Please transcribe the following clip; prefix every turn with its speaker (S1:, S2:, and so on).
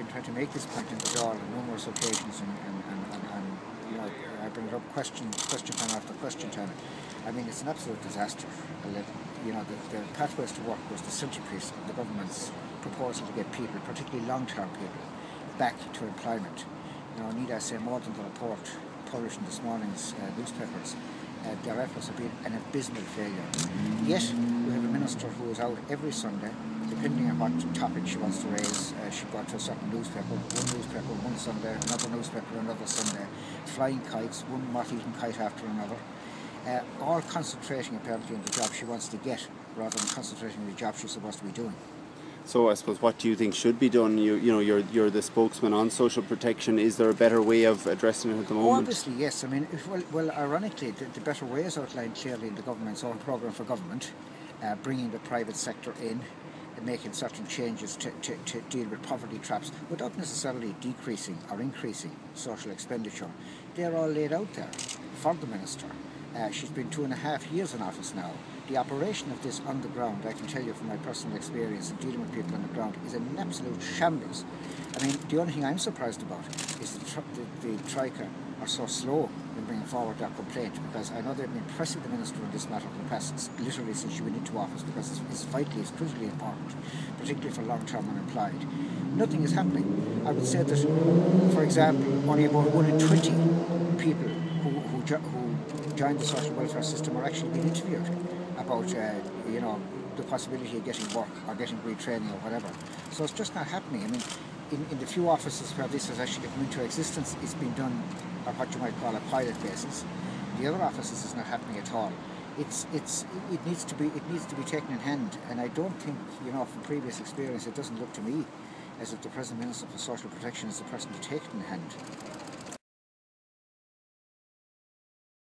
S1: tried to make this point in the Dáil on numerous occasions, and you know, I bring it up question time after question time. I mean, it's an absolute disaster. You know, the pathways to work was the centrepiece of the government's proposal to get people, particularly long-term people, back to employment. You know, need I say more than the report published in this morning's newspapers? Their efforts have been an abysmal failure. Yet we have a minister who is out every Sunday, depending on what topic she wants to raise. She got to a certain newspaper one Sunday, another newspaper another Sunday, flying kites, one moth-eating kite after another, all concentrating apparently on the job she wants to get, rather than concentrating on the job she's supposed to be doing.
S2: So I suppose, what do you think should be done? You know, you're the spokesman on social protection. Is there a better way of addressing it at the moment?
S1: Oh, obviously, yes. I mean, well, ironically, the better way is outlined clearly in the government's own programme for government, bringing the private sector in, and making certain changes to deal with poverty traps without necessarily decreasing or increasing social expenditure. They're all laid out there for the minister. She's been 2.5 years in office now. The operation of this on the ground, I can tell you from my personal experience in dealing with people on the ground, is an absolute shambles. I mean, the only thing I'm surprised about is the Troika are so slow in bringing forward their complaint, because I know they've been pressing the minister on this matter for the past, literally since she went into office, because it's vitally, it's critically important, particularly for long-term unemployed. Nothing is happening. I would say that, for example, only about 1 in 20 people who joined the social welfare system are actually being interviewed about, you know, the possibility of getting work or getting retraining or whatever. So it's just not happening. I mean, in the few offices where this has actually come into existence, it's been done on what you might call a pilot basis. The other offices it's not happening at all. It needs to be taken in hand, and I don't think, you know, from previous experience, it doesn't look to me as if the present Minister for Social Protection is the person to take it in hand.